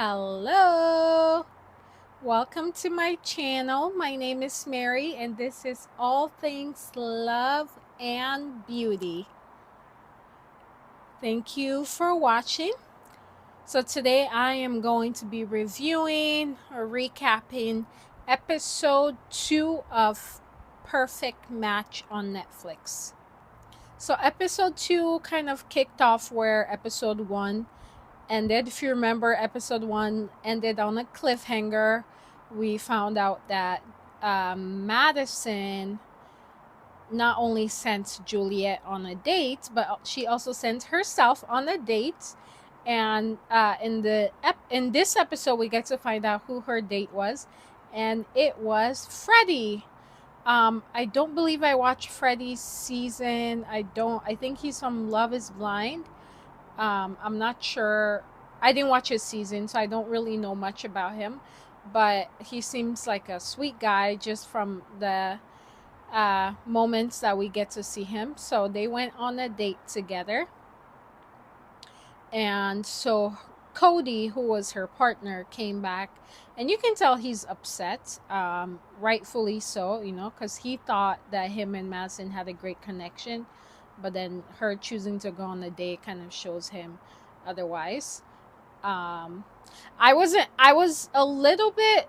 Hello! Welcome to my channel. My name is Mary, and this is All Things Love and Beauty. Thank you for watching. So, today I am going to be reviewing or recapping episode 2 of Perfect Match on Netflix. So, episode 2 kind of kicked off where episode 1 ended. If you remember, episode 1 ended on a cliffhanger. We found out that Madison not only sent Juliet on a date, but she also sent herself on a date. And in this episode, we get to find out who her date was, and it was Freddie. I don't believe I watched Freddie's season. I think he's from Love Is Blind. I'm not sure. I didn't watch his season, so I don't really know much about him. But he seems like a sweet guy just from the moments that we get to see him. So they went on a date together. And so Cody, who was her partner, came back. And you can tell he's upset, rightfully so, because he thought that him and Madison had a great connection. But then her choosing to go on a date kind of shows him otherwise. I was a little bit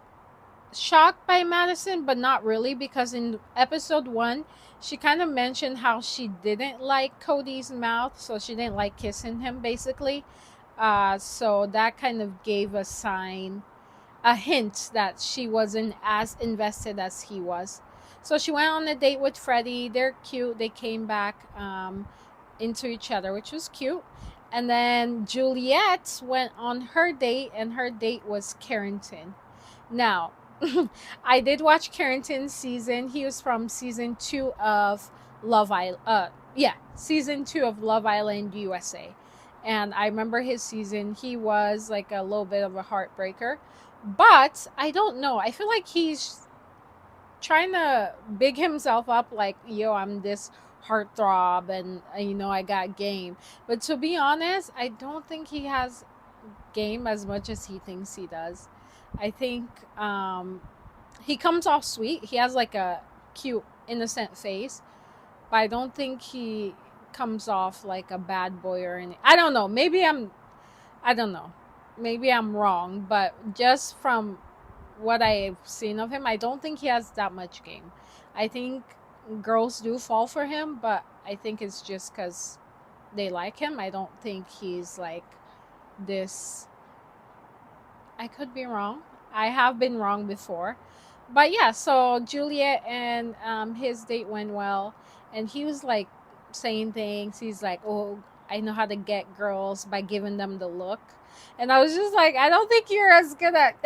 shocked by Madison, but not really, because in episode 1 she kind of mentioned how she didn't like Cody's mouth, so she didn't like kissing him basically. So that kind of gave a hint that she wasn't as invested as he was. So she went on a date with Freddie. They're cute. They came back into each other, which was cute. And then Juliet went on her date, and her date was Carrington. Now, I did watch Carrington's season. He was from season 2 of Love Island. Season 2 of Love Island USA. And I remember his season. He was like a little bit of a heartbreaker. But I don't know. I feel like he's trying to big himself up like, yo, I'm this heartthrob and I got game. But to be honest, I don't think he has game as much as he thinks he does. I think he comes off sweet. He has like a cute, innocent face, but I don't think he comes off like a bad boy or anything. I don't know. I don't know. Maybe I'm wrong, but just from what I've seen of him, I don't think he has that much game. I think girls do fall for him, but I think it's just because they like him. I don't think he's like this. I could be wrong. I have been wrong before. But yeah, so Juliet and his date went well. And he was like saying things. He's like, oh, I know how to get girls by giving them the look. And I was just like, I don't think you're as good at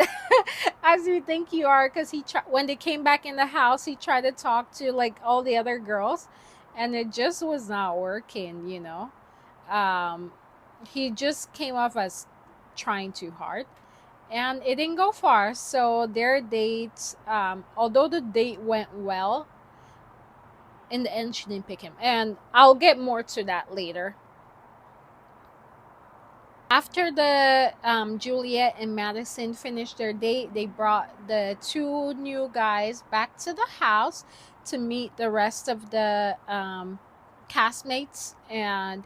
as you think you are. Because when they came back in the house, he tried to talk to like all the other girls. And it just was not working. He just came off as trying too hard, and it didn't go far. So their date, although the date went well, in the end she didn't pick him, and I'll get more to that later. After the Juliet and Madison finished their date, they brought the two new guys back to the house to meet the rest of the castmates, and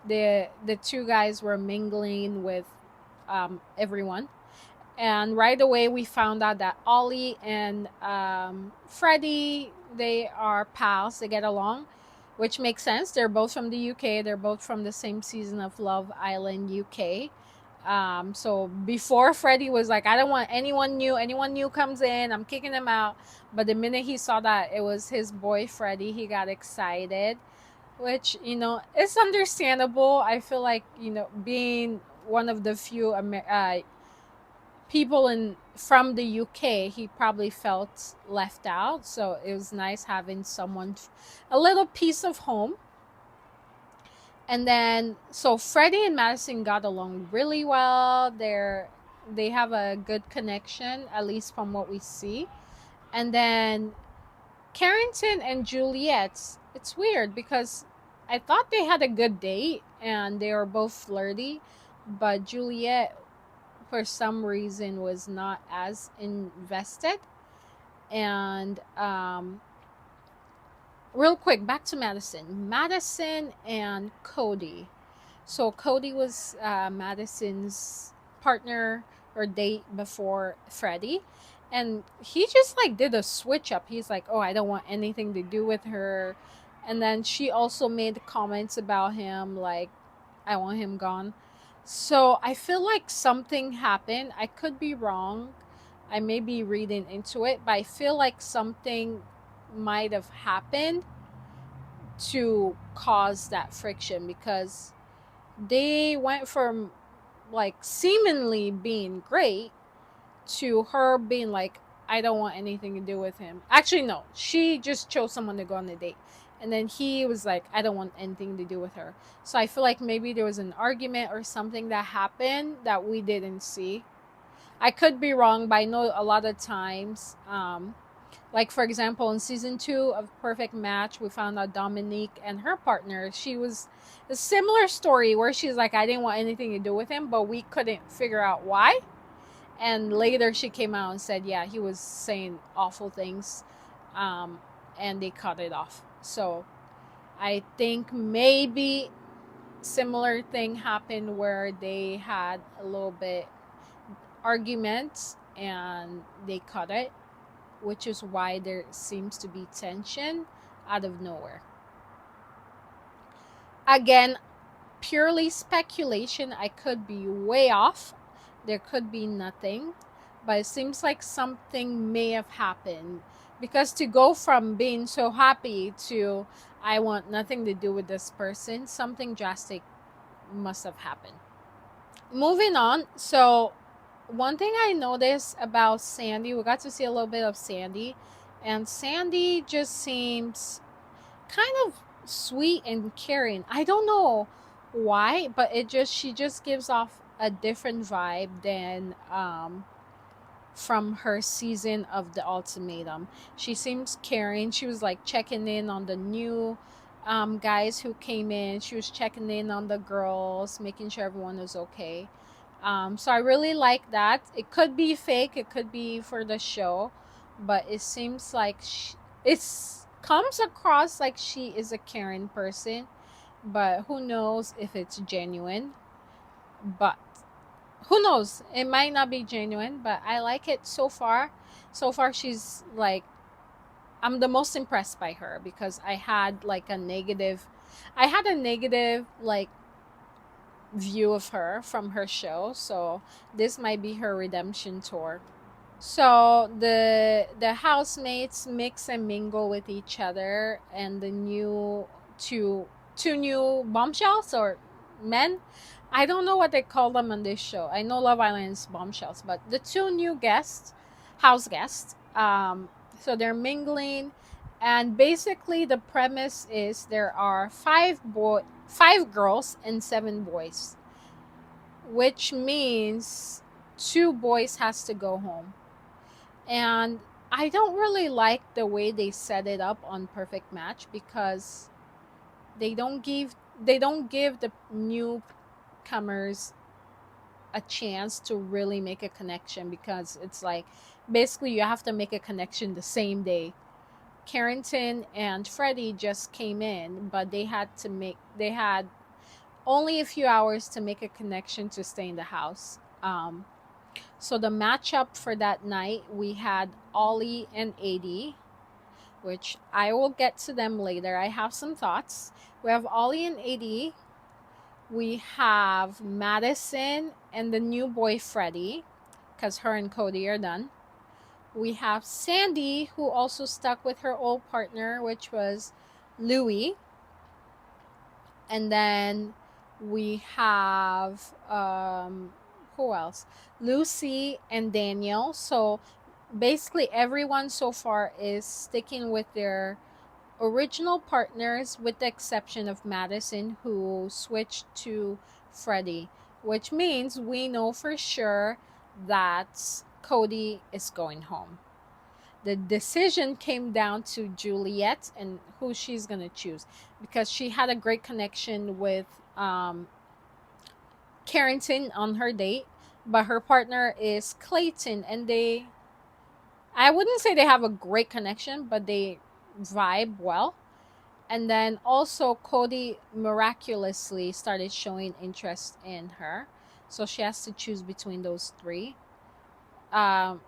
the two guys were mingling with everyone. And right away we found out that Ollie and Freddie, they are pals. They get along, which makes sense. They're both from the UK. They're both from the same season of Love Island UK. So before, Freddie was like, I don't want anyone new. Anyone new comes in, I'm kicking them out. But the minute he saw that it was his boy Freddie, he got excited, which it's understandable. I feel like being one of the few people from the UK, he probably felt left out. So it was nice having someone, a little piece of home. And then so Freddie and Madison got along really well. They have a good connection, at least from what we see. And then Carrington and Juliet, it's weird because I thought they had a good date and they were both flirty, but Juliet for some reason was not as invested. And real quick, back to Madison and Cody. So Cody was Madison's partner or date before Freddie, and he just like did a switch up. He's like, "Oh, I don't want anything to do with her," and then she also made comments about him like, "I want him gone." So I feel like something happened. I could be wrong. I may be reading into it, but I feel like something might have happened to cause that friction because they went from like seemingly being great to her being like, I don't want anything to do with him. Actually, no, she just chose someone to go on a date. And then he was like, I don't want anything to do with her. So I feel like maybe there was an argument or something that happened that we didn't see. I could be wrong, but I know a lot of times, like for example, in season 2 of Perfect Match, we found out Dominique and her partner, she was a similar story where she's like, I didn't want anything to do with him, but we couldn't figure out why. And later she came out and said, yeah, he was saying awful things, and they cut it off. So I think maybe similar thing happened where they had a little bit arguments and they cut it, which is why there seems to be tension out of nowhere. Again, purely speculation. I could be way off. There could be nothing, but it seems like something may have happened because to go from being so happy to I want nothing to do with this person, something drastic must have happened. Moving on. So one thing I noticed about Sandy, we got to see a little bit of Sandy, and Sandy just seems kind of sweet and caring. I don't know why, but she just gives off a different vibe than from her season of the ultimatum. She seems caring. She was like checking in on the new guys who came in. She was checking in on the girls, making sure everyone was okay. So I really like that. It could be fake, it could be for the show, but it seems like it comes across like she is a caring person, but who knows if it's genuine. But who knows? It might not be genuine, but I like it so far. So far, she's like, I'm the most impressed by her because I had a negative like view of her from her show. So this might be her redemption tour. So the housemates mix and mingle with each other, and the two new bombshells or men. I don't know what they call them on this show. I know Love Island is bombshells, but the two new house guests. So they're mingling, and basically the premise is there are five girls and 7 boys, which means 2 boys has to go home. And I don't really like the way they set it up on Perfect Match because they don't give the newcomers a chance to really make a connection, because it's like basically you have to make a connection the same day. Carrington and Freddie just came in, but they had only a few hours to make a connection to stay in the house. So the matchup for that night, we had Ollie and AD, which I will get to them later. I have some thoughts. We have Ollie and AD. We have Madison and the new boy Freddie, because her and Cody are done. We have Sandy, who also stuck with her old partner, which was Louie. And then we have who else? Lucy and Daniel. So basically everyone so far is sticking with their original partners, with the exception of Madison, who switched to Freddie, which means we know for sure that Cody is going home. The decision came down to Juliet and who she's going to choose, because she had a great connection with Carrington on her date, but her partner is Clayton, and I wouldn't say they have a great connection, but they vibe well. And then also Cody miraculously started showing interest in her, so she has to choose between those three. Um,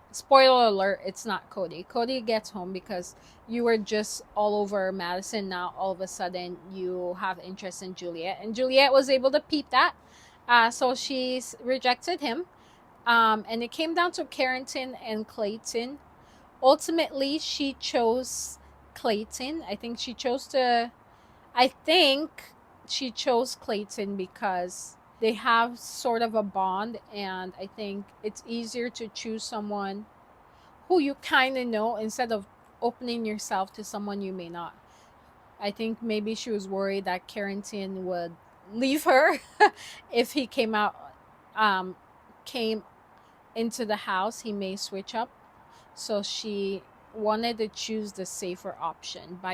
Spoiler alert, it's not Cody. Cody gets home because you were just all over Madison. Now all of a sudden you have interest in Juliet, and Juliet was able to peep that. So she's rejected him. And it came down to Carrington and Clayton. Ultimately, she chose Clayton. I think she chose Clayton because they have sort of a bond, and I think it's easier to choose someone who you kind of know instead of opening yourself to someone you may not. I think maybe she was worried that Carrington would leave her if he um, came into the house. He may switch up, so she wanted to choose the safer option. But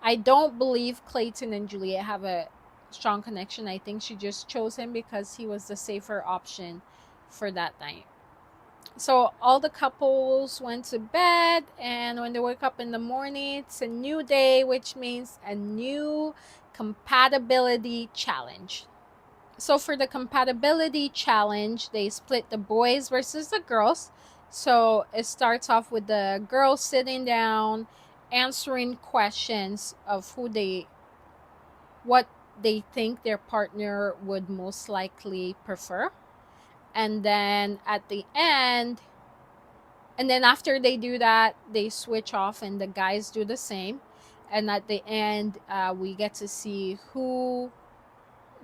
I don't believe Clayton and Juliet have a strong connection. I think she just chose him because he was the safer option for that night. So all the couples went to bed, and when they wake up in the morning, it's a new day, which means a new compatibility challenge. So for the compatibility challenge, they split the boys versus the girls. So it starts off with the girls sitting down, answering questions of what they think their partner would most likely prefer. And then at the end, and then after they do that, they switch off and the guys do the same. And at the end, we get to see who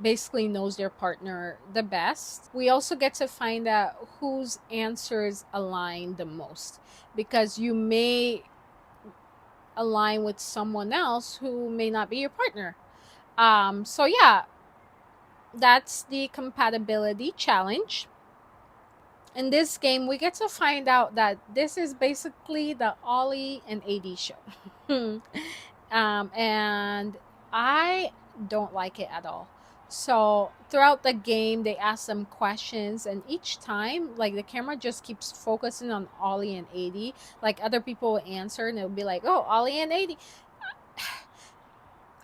basically knows their partner the best. We also get to find out whose answers align the most, because you may align with someone else who may not be your partner. So yeah, that's the compatibility challenge. In this game, we get to find out that this is basically the Ollie and AD show. And I don't like it at all. So throughout the game, they ask them questions, and each time, like the camera just keeps focusing on Ollie and AD. Like other people will answer, and it'll be like, "Oh, Ollie and AD."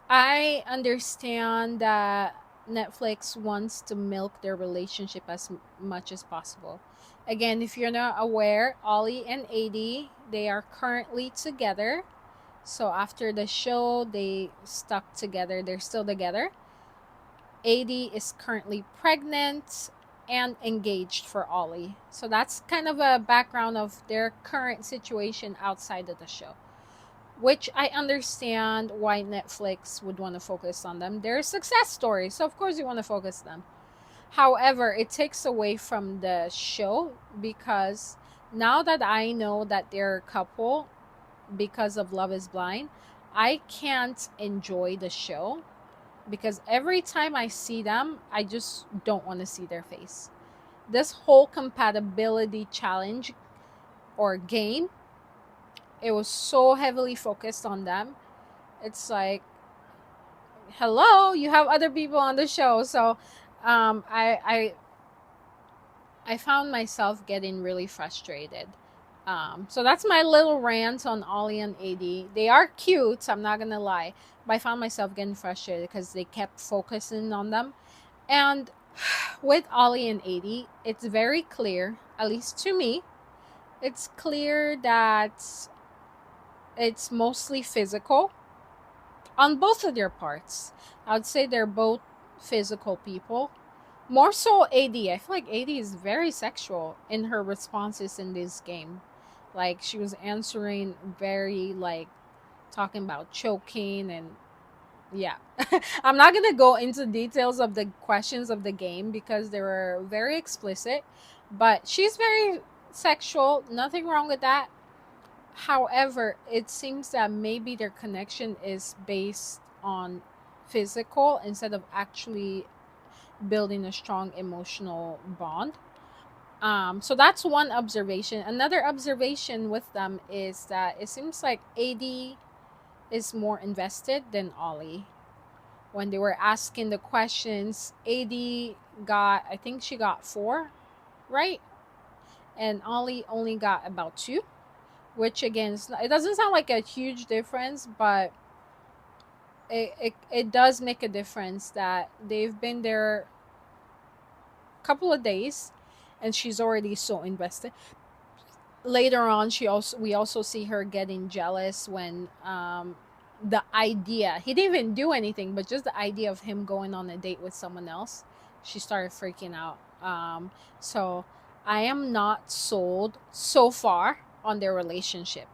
I understand that Netflix wants to milk their relationship as much as possible. Again, if you're not aware, Ollie and AD, they are currently together. So after the show, they stuck together. They're still together. AD is currently pregnant and engaged for Ollie. So that's kind of a background of their current situation outside of the show, which I understand why Netflix would want to focus on them. They're success stories, so of course you want to focus them. However, it takes away from the show, because now that I know that they're a couple because of Love is Blind, I can't enjoy the show because every time I see them, I just don't want to see their face. This whole compatibility challenge or game, it was so heavily focused on them. It's like, hello, you have other people on the show. So um, I, I I found myself getting really frustrated. So that's my little rant on Ollie and AD. They are cute, I'm not gonna lie, but I found myself getting frustrated because they kept focusing on them. And with Ollie and AD, it's very clear, at least to me, it's clear that it's mostly physical on both of their parts. I would say they're both physical people. More so AD. I feel like AD is very sexual in her responses in this game. Like she was answering very like talking about choking and yeah. I'm not going to go into details of the questions of the game because they were very explicit, but she's very sexual, nothing wrong with that. However, it seems that maybe their connection is based on physical instead of actually building a strong emotional bond. So that's one observation. Another observation with them is that it seems like AD is more invested than Ollie. when they were asking the questions, AD got, I think she got 4, right? And Ollie only got about 2, which again, it doesn't sound like a huge difference, but it does make a difference that they've been there a couple of days and she's already so invested. Later on, we also see her getting jealous when the idea, he didn't even do anything, but just the idea of him going on a date with someone else, she started freaking out. So I am not sold so far on their relationship.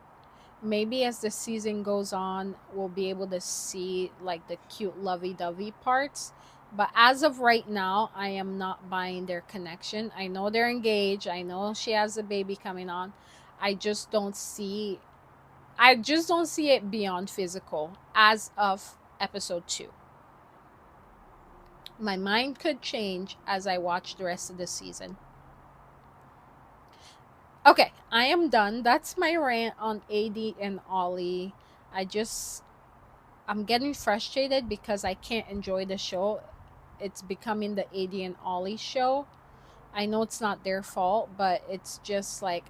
Maybe as the season goes on, we'll be able to see like the cute lovey-dovey parts, but as of right now, I am not buying their connection. I know they're engaged, I know she has a baby coming on. i just don't see I just don't see it beyond physical as of episode 2. My mind could change as I watch the rest of the season. Okay, I am done. That's my rant on AD and Ollie. I'm getting frustrated because I can't enjoy the show. It's becoming the AD and Ollie show. I know it's not their fault, but it's just like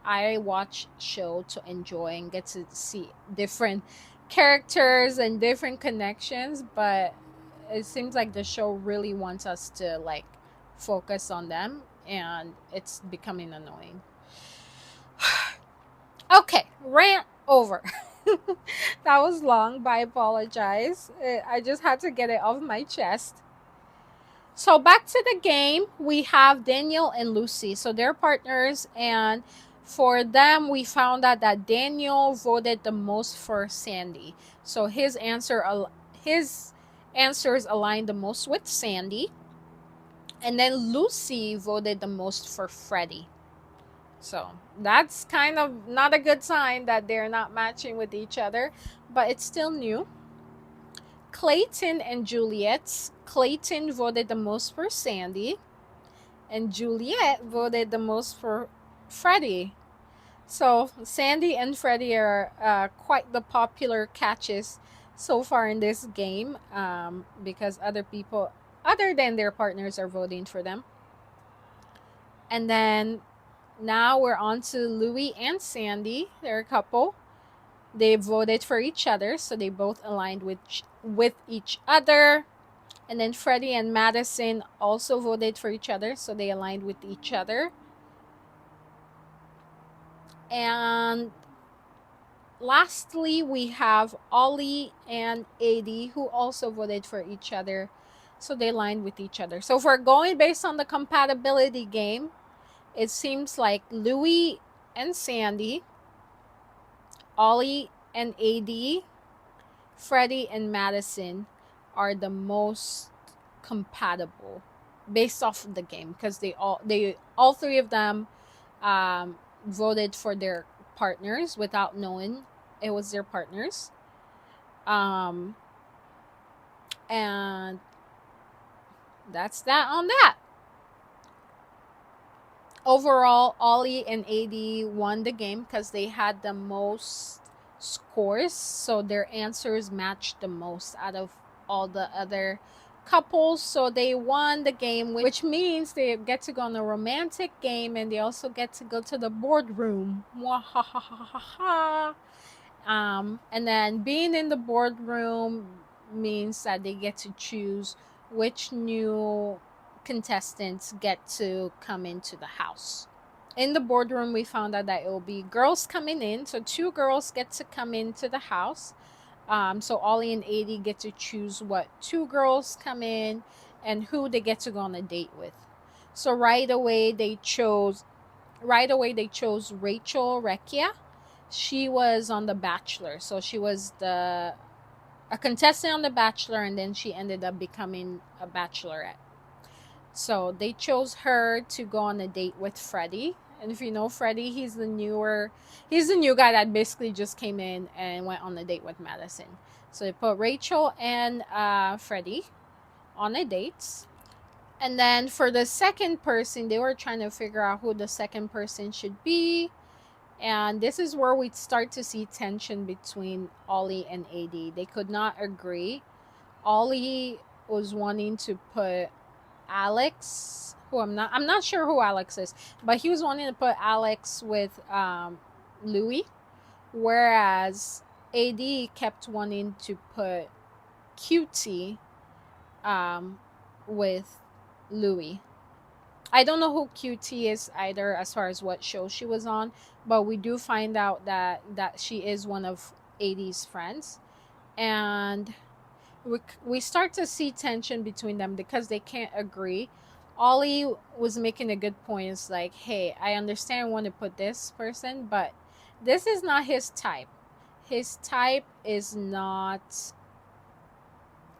I watch show to enjoy and get to see different characters and different connections, but it seems like the show really wants us to like focus on them, and it's becoming annoying. Okay, rant over. That was long, but I apologize. I just had to get it off my chest. So back to the game, we have Daniel and Lucy. So they're partners, and for them, we found out that Daniel voted the most for Sandy. So his answers aligned the most with Sandy, and then Lucy voted the most for Freddie. So that's kind of not a good sign that they're not matching with each other, but it's still new. Clayton and Juliet. Clayton voted the most for Sandy, and Juliet voted the most for Freddie. So Sandy and Freddie are quite the popular catches so far in this game, because other people, other than their partners, are voting for them. And then now we're on to Louis and Sandy. They're a couple. They voted for each other, so they both aligned with each other. And then Freddie and Madison also voted for each other, so they aligned with each other. And lastly, we have Ollie and AD, who also voted for each other, so they aligned with each other. So if we're going based on the compatibility game, it seems like Louis and Sandy, Ollie and AD, Freddie and Madison are the most compatible based off of the game, because they all three of them voted for their partners without knowing it was their partners. And that's that on that. Overall, Ollie and AD won the game because they had the most scores, so their answers matched the most out of all the other couples, so they won the game, which means they get to go on a romantic game, and they also get to go to the boardroom. And then being in the boardroom means that they get to choose which new contestants get to come into the house. In the boardroom, we found out that it will be girls coming in, so 2 girls get to come into the house. So Ollie and AD get to choose what 2 girls come in and who they get to go on a date with. So right away they chose Rachel Recchia. She was on The Bachelor, so she was a contestant on The Bachelor, and then she ended up becoming a bachelorette. So they chose her to go on a date with Freddie. And if you know Freddie, he's the new guy that basically just came in and went on a date with Madison. So they put Rachel and Freddie on a date. And then for the second person, they were trying to figure out who the second person should be. And this is where we start to see tension between Ollie and AD. They could not agree Ollie was wanting to put Alex, who I'm not sure who Alex is, but he was wanting to put Alex with Louis, whereas AD kept wanting to put Cutie um, with Louis. I don't know who QT is either, as far as what show she was on, but we do find out that she is one of AD's friends, and we start to see tension between them because they can't agree. Ollie was making a good point. It's like, hey, I understand I want to put this person, but this is not his type. His type is not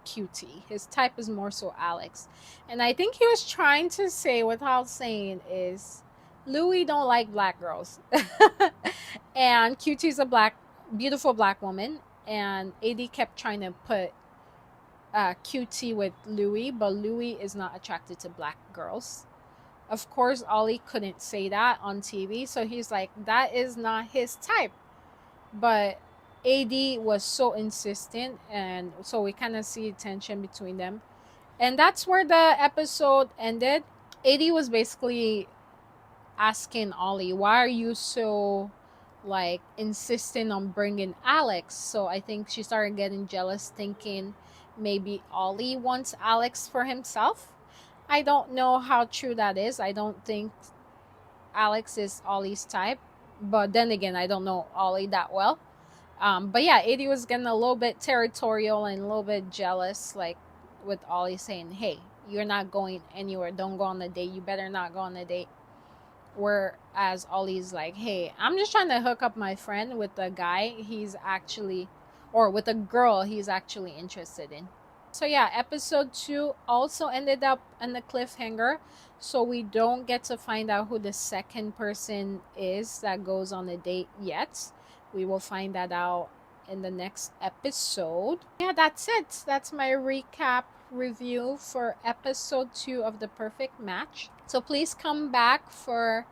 QT. His type is more so Alex. And I think he was trying to say, without saying, is Louis don't like black girls. And QT's a beautiful black woman. And AD kept trying to put QT with Louis, but Louis is not attracted to black girls. Of course, Ollie couldn't say that on TV, so he's like, that is not his type. But AD was so insistent, and so we kind of see tension between them. And that's where the episode ended. AD was basically asking Ollie, why are you so like insistent on bringing Alex? So I think she started getting jealous, thinking maybe Ollie wants Alex for himself. I don't know how true that is. I don't think Alex is Ollie's type, but then again, I don't know Ollie that well. But yeah, AD was getting a little bit territorial and a little bit jealous, like with Ollie saying, hey, you're not going anywhere. Don't go on the date. You better not go on the date. Whereas Ollie's like, hey, I'm just trying to hook up my friend with a guy he's actually, or with a girl he's actually interested in. So yeah, episode 2 also ended up in the cliffhanger. So we don't get to find out who the second person is that goes on the date yet. We will find that out in the next episode. Yeah, that's it. That's my recap review for episode 2 of The Perfect Match. So please come back for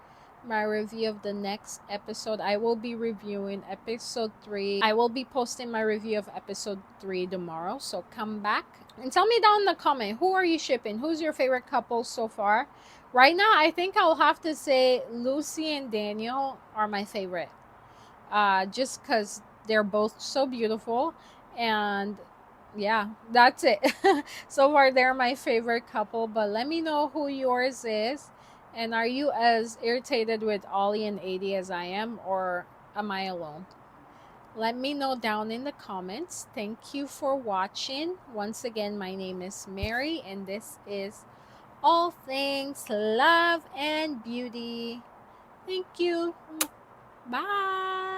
my review of the next episode. I will be reviewing episode 3. I will be posting my review of episode 3 tomorrow. So come back and tell me down in the comment, who are you shipping? Who's your favorite couple so far? Right now, I think I'll have to say Lucy and Daniel are my favorite. Just because they're both so beautiful, and yeah, that's it. So far they're my favorite couple, but let me know who yours is, and are you as irritated with Ollie and AD as I am, or am I alone? Let me know down in the comments. Thank you for watching. Once again, my name is Mary, and this is All Things Love and Beauty. Thank you. Bye.